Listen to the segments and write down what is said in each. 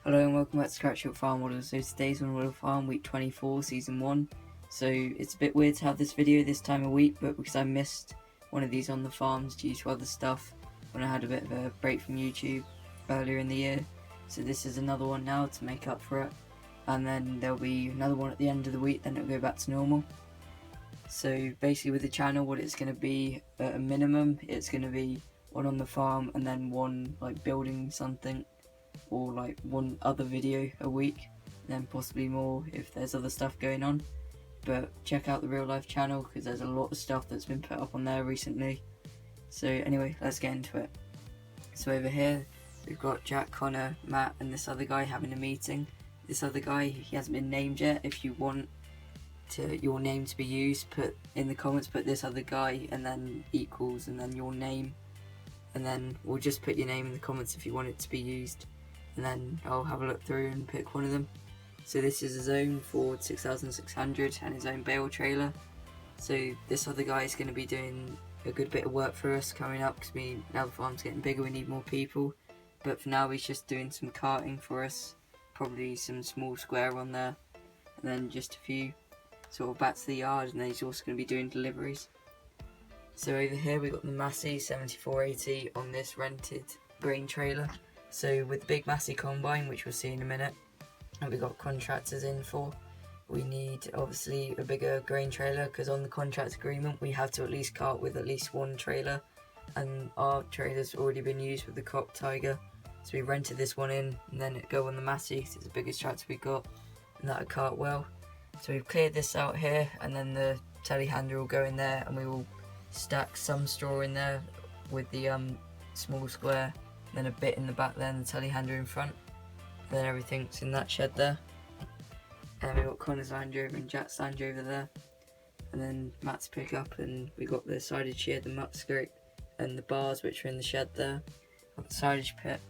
Hello and welcome back to Scratchshop Farm Models. So today's on Model Farm week 24 season 1. So it's a bit weird to have this video this time of week, but because I missed one of these on the farms due to other stuff when I had a bit of a break from YouTube earlier in the year. So this is another one now to make up for it, and then there'll be another one at the end of the week, then it'll go back to normal. So basically with the channel, what it's going to be at a minimum, it's going to be one on the farm and then one like building something, or like one other video a week, and then possibly more if there's other stuff going on. But check out the real life channel because there's a lot of stuff that's been put up on there recently. So anyway, let's get into it. So over here we've got Jack, Connor, Matt and this other guy having a meeting. This other guy, he hasn't been named yet. If you want your name to be used, put in the comments, put this other guy and then equals and then your name, and then we'll just put your name in the comments if you want it to be used, and then I'll have a look through and pick one of them. So this is his own Ford 6600 and his own bale trailer. So this other guy is going to be doing a good bit of work for us coming up, because now the farm's getting bigger, we need more people. But for now he's just doing some carting for us, probably some small square on there, and then just a few sort of back to the yard, and then he's also going to be doing deliveries. So over here we've got the Massey 7480 on this rented grain trailer. So with the big Massey combine, which we'll see in a minute, and we've got contractors in for, we need obviously a bigger grain trailer, because on the contract agreement we have to at least cart with at least one trailer, and our trailer's already been used with the Crop Tiger, so we rented this one in and then it go on the Massey because it's the biggest tractor we got, and that'll cart well. So we've cleared this out here, and then the telehandler will go in there, and we will stack some straw in there with the small square, then a bit in the back there, and the telehandler in front, and then everything's in that shed there. And we've got Connor's Land Rover and Jack's Land Rover there, and then Matt's pickup, and we got the silage shed, the muck scrape and the bars which are in the shed there, got the silage pit,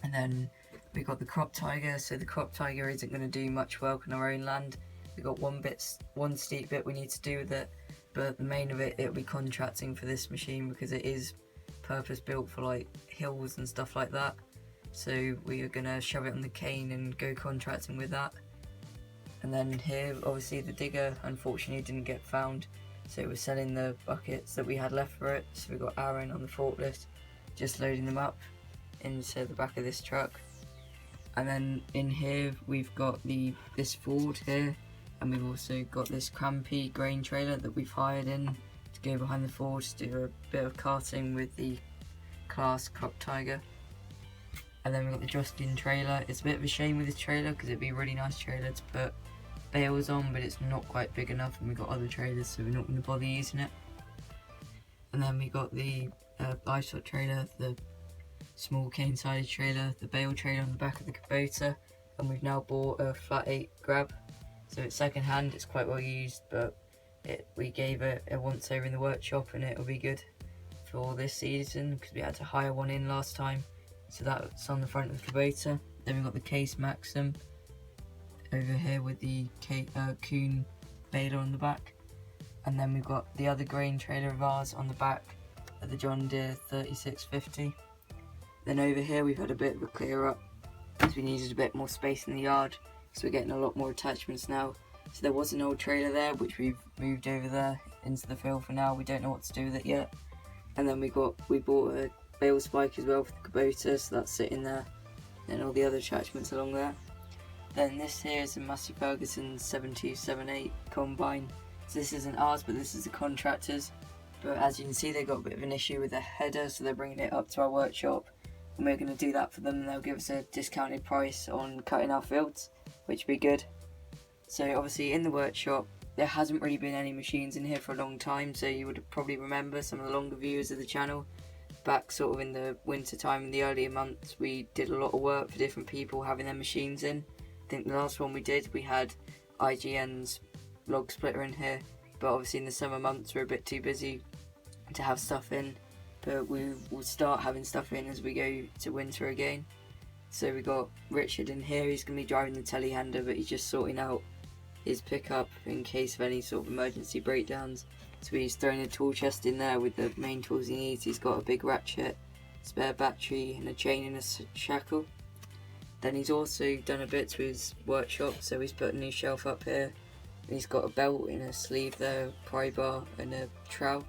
and then we got the Crop Tiger. So the Crop Tiger isn't going to do much work on our own land. We got one steep bit we need to do with it, but the main of it'll be contracting for this machine, because it is purpose built for like hills and stuff like that. So we are gonna shove it on the cane and go contracting with that. And then here obviously the digger unfortunately didn't get found, so we're selling the buckets that we had left for it. So we got Aaron on the forklift just loading them up into the back of this truck. And then in here we've got this Ford here, and we've also got this Crampy grain trailer that we've hired in to go behind the Ford to do a bit of carting with the Claas Crop Tiger. And then we've got the Joskin trailer. It's a bit of a shame with this trailer because it'd be a really nice trailer to put bales on, but it's not quite big enough, and we've got other trailers, so we're not going to bother using it. And then we got the livestock trailer, the small cane silage trailer, the bale trailer on the back of the Kubota, and we've now bought a flat 8 grab. So it's second hand, it's quite well used, but we gave it a once over in the workshop, and it'll be good for this season because we had to hire one in last time. So that's on the front of the Kubota. Then we've got the Case Maxim over here with the Kuhn baler on the back. And then we've got the other grain trailer of ours on the back of the John Deere 3650. Then over here we've had a bit of a clear up because we needed a bit more space in the yard, so we're getting a lot more attachments now. So there was an old trailer there which we've moved over there into the field for now. We don't know what to do with it yet. And then we bought a bale spike as well for the Kubota, so that's sitting there, and all the other attachments along there. Then this here is a Massey Ferguson 7278 combine. So this isn't ours, but this is the contractors. But as you can see, they've got a bit of an issue with their header, so they're bringing it up to our workshop, and we're going to do that for them, and they'll give us a discounted price on cutting our fields, which will be good. So obviously in the workshop there hasn't really been any machines in here for a long time, so you would probably remember, some of the longer viewers of the channel, back sort of in the winter time, in the earlier months, we did a lot of work for different people having their machines in. I think the last one we did, we had IGN's log splitter in here, but obviously in the summer months we're a bit too busy to have stuff in, but we will start having stuff in as we go to winter again. So we got Richard in here, he's going to be driving the telehandler, but he's just sorting out his pickup in case of any sort of emergency breakdowns. So he's thrown a tool chest in there with the main tools he needs. He's got a big ratchet, spare battery and a chain and a shackle. Then he's also done a bit to his workshop, so he's put a new shelf up here. And he's got a belt in a sleeve there, pry bar and a trowel.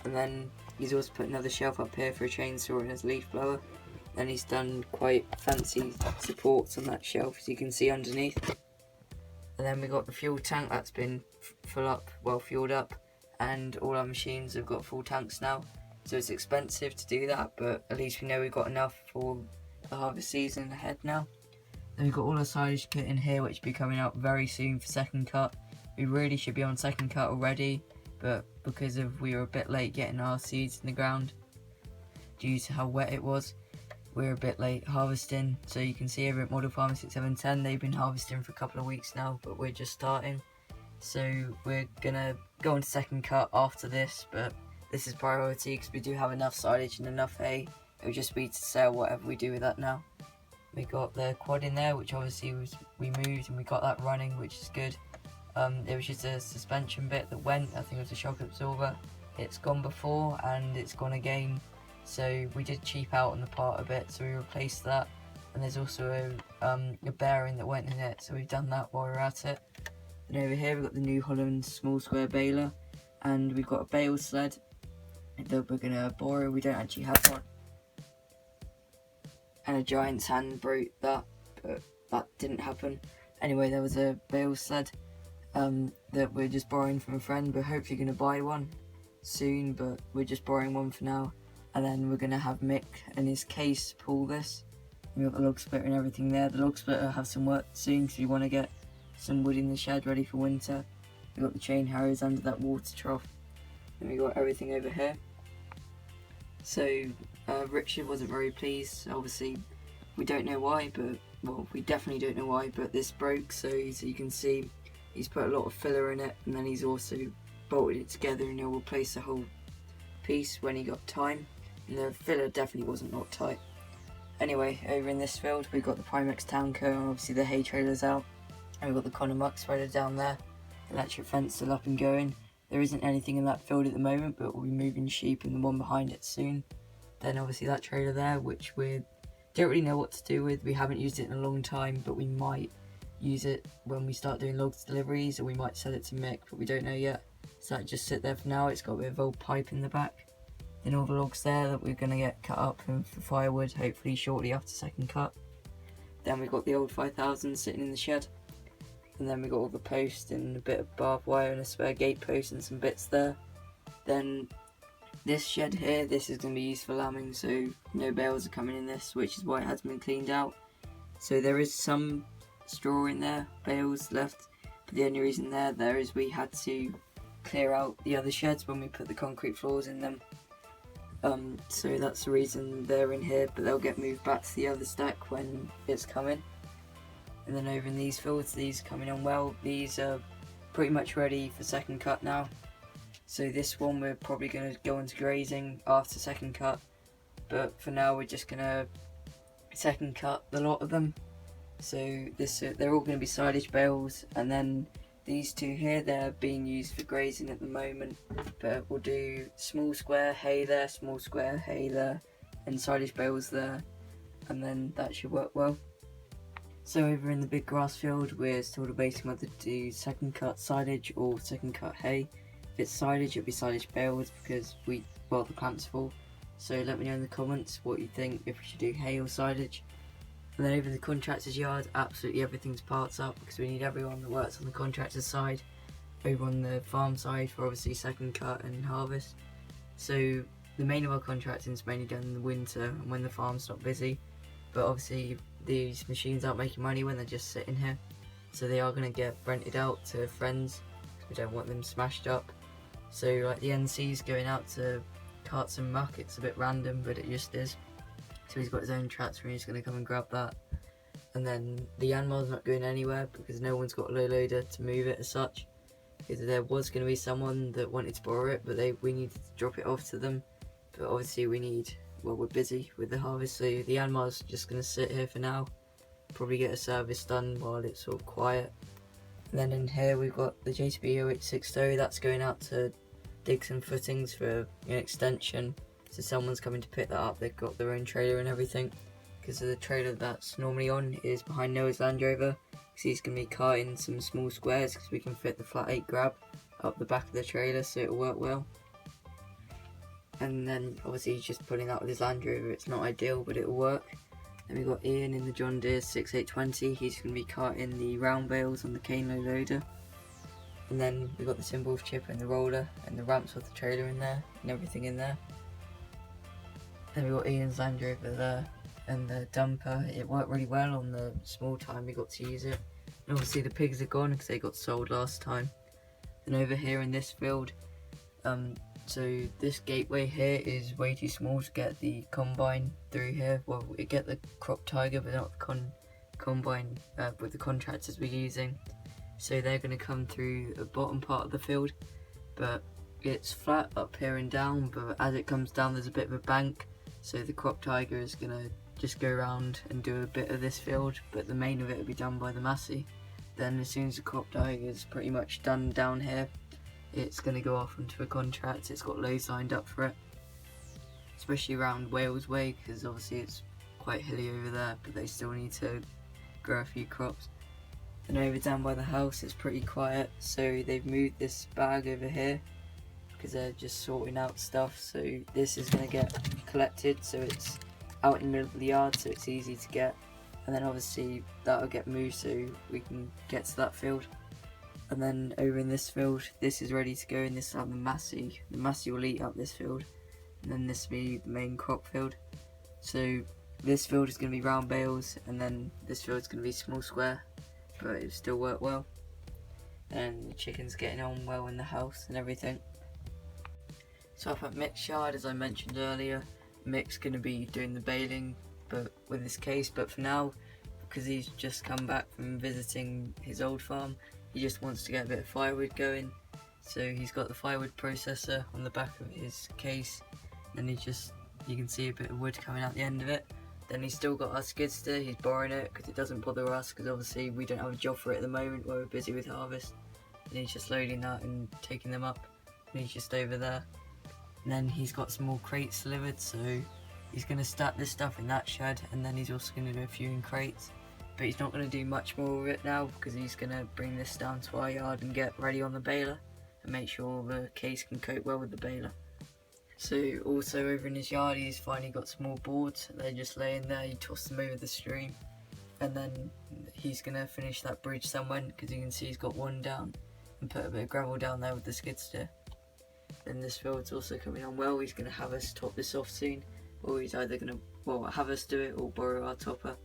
And then he's also put another shelf up here for a chainsaw and his leaf blower. And he's done quite fancy supports on that shelf, as you can see underneath. And then we got the fuel tank that's been fueled up, and all our machines have got full tanks now. So it's expensive to do that, but at least we know we've got enough for the harvest season ahead now. Then we've got all our silage kit in here, which will be coming out very soon for second cut. We really should be on second cut already, but because we were a bit late getting our seeds in the ground due to how wet it was, we're a bit late harvesting. So you can see over at Model Farmer 6710, they've been harvesting for a couple of weeks now, but we're just starting. So we're gonna go on to second cut after this, but this is priority because we do have enough silage and enough hay. It would just be to sell whatever we do with that now. We got the quad in there, which obviously we moved and we got that running, which is good. There was just a suspension bit that went, I think it was a shock absorber. It's gone before and it's gone again, so we did cheap out on the part a bit, so we replaced that. And there's also a bearing that went in it, so we've done that while we're at it. And over here we've got the New Holland small square baler, and we've got a bale sled that we're going to borrow. We don't actually have one. And a giant's hand broke that, but that didn't happen. Anyway, there was a bale sled that we're just borrowing from a friend. We're hopefully going to buy one soon, but we're just borrowing one for now. And then we're going to have Mick and his case pull this. We've got the log splitter and everything there. The log splitter will have some work soon because we want to get some wood in the shed ready for winter. We've got the chain harrows under that water trough. And we've got everything over here. So Richard wasn't very pleased. Obviously we don't know why, but well, we definitely don't know why, but this broke. So you can see he's put a lot of filler in it, and then he's also bolted it together, and he'll replace the whole piece when he got time. And the filler definitely wasn't not tight. Anyway, over in this field we've got the Primex Townco, and obviously the hay trailers out, and we've got the Connor muck spreader down there. Electric fence still up and going. There isn't anything in that field at the moment, but we'll be moving sheep in the one behind it soon. Then obviously that trailer there, which we don't really know what to do with. We haven't used it in a long time, but we might use it when we start doing logs deliveries, or we might sell it to Mick, but we don't know yet. So that just sit there for now. It's got a bit of old pipe in the back. Then all the logs there that we're going to get cut up for firewood, hopefully shortly after second cut. Then we've got the old 5000 sitting in the shed. And then we got all the posts and a bit of barbed wire and a spare gate post and some bits there. Then this shed here, this is going to be used for lambing, so no bales are coming in this, which is why it hasn't been cleaned out. So there is some straw in there, bales left, but the only reason there is we had to clear out the other sheds when we put the concrete floors in them. So that's the reason they're in here, but they'll get moved back to the other stack when it's coming. And then over in these fields, these coming on well, these are pretty much ready for second cut now. So this one we're probably going to go into grazing after second cut, but for now we're just going to second cut the lot of them. So they're all going to be silage bales, and then these two here, they're being used for grazing at the moment, but we'll do small square hay there, small square hay there, and silage bales there, and then that should work well. So over in the big grass field, we're still debating whether to do second cut silage or second cut hay. If it's silage, it'll be silage bales because the plant's full. So let me know in the comments what you think, if we should do hay or silage. And then over in the contractor's yard, absolutely everything's parts up because we need everyone that works on the contractor's side over on the farm side for obviously second cut and harvest. So the main of our contracting is mainly done in the winter and when the farm's not busy, but obviously these machines aren't making money when they're just sitting here, so they are going to get rented out to friends because we don't want them smashed up. So like the NC's going out to cart some muck, it's a bit random but it just is. So he's got his own tractor and he's going to come and grab that. And then the Yanmar's not going anywhere because no one's got a low loader to move it as such. Because there was going to be someone that wanted to borrow it, but we needed to drop it off to them. But obviously we're busy with the harvest, so the Yanmar's just going to sit here for now. Probably get a service done while it's all quiet. And then in here we've got the JCB 0860, that's going out to dig some footings for an extension. So someone's coming to pick that up, they've got their own trailer and everything. because the trailer that's normally on is behind Noah's Land Rover, because he's going to be carting some small squares because we can fit the flat 8 grab up the back of the trailer, so it'll work well. And then obviously he's just pulling out with his Land Rover. It's not ideal, but it'll work. Then we've got Ian in the John Deere 6820. He's going to be carting the round bales on the cane loader. And then we've got the Timberwolf chipper and the roller and the ramps with the trailer in there and everything in there. Then we've got Ian's Land Rover there and the dumper. It worked really well on the small time we got to use it. And obviously the pigs are gone because they got sold last time. Then over here in this field, so this gateway here is way too small to get the combine through here. Well, we get the crop tiger, but not the combine with the contractors we're using. So they're going to come through the bottom part of the field, but it's flat up here and down, but as it comes down there's a bit of a bank, so the crop tiger is going to just go around and do a bit of this field, but the main of it will be done by the Massey. Then as soon as the crop tiger is pretty much done down here, it's going to go off onto a contract. It's got loads lined up for it, especially around Wales Way, because obviously it's quite hilly over there, but they still need to grow a few crops. And over down by the house it's pretty quiet, so they've moved this bag over here because they're just sorting out stuff. So this is going to get collected, so it's out in the middle of the yard, so it's easy to get. And then obviously that'll get moved so we can get to that field. And then over in this field, this is ready to go, and this will have the Massey. The Massey will eat up this field, and then this will be the main crop field. So this field is going to be round bales, and then this field is going to be small square, but it'll still work well. And the chicken's getting on well in the house and everything. So up at Mick's yard, as I mentioned earlier, Mick's going to be doing the baling but with his case, but for now, because he's just come back from visiting his old farm, he just wants to get a bit of firewood going. So he's got the firewood processor on the back of his case, and you can see a bit of wood coming out the end of it. Then he's still got our skid steer. He's borrowing it because it doesn't bother us, because obviously we don't have a job for it at the moment where we're busy with harvest. And he's just loading that and taking them up, and he's just over there. And then he's got some more crates delivered, so he's going to stack this stuff in that shed, and then he's also going to do a few in crates. But he's not going to do much more of it now, because he's going to bring this down to our yard and get ready on the baler and make sure the case can cope well with the baler. So also over in his yard, he's finally got some more boards. They're just laying there. He tossed them over the stream, and then he's going to finish that bridge somewhere, because you can see he's got one down, and put a bit of gravel down there with the skid steer. Then this field's also coming on well. He's going to have us top this off soon, or he's either going to have us do it or borrow our topper.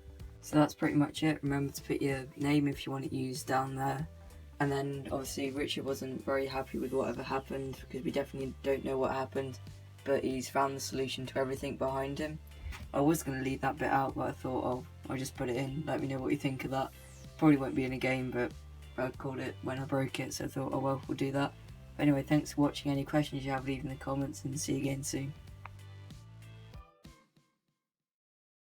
So that's pretty much it. Remember to put your name if you want it used down there. And then obviously Richard wasn't very happy with whatever happened, because we definitely don't know what happened, but he's found the solution to everything behind him. I was going to leave that bit out, but I thought, oh, I'll just put it in. Let me know what you think of that. Probably won't be in a game, but I called it when I broke it, so I thought, oh well, we'll do that. But anyway, thanks for watching. Any questions you have, leave in the comments, and see you again soon.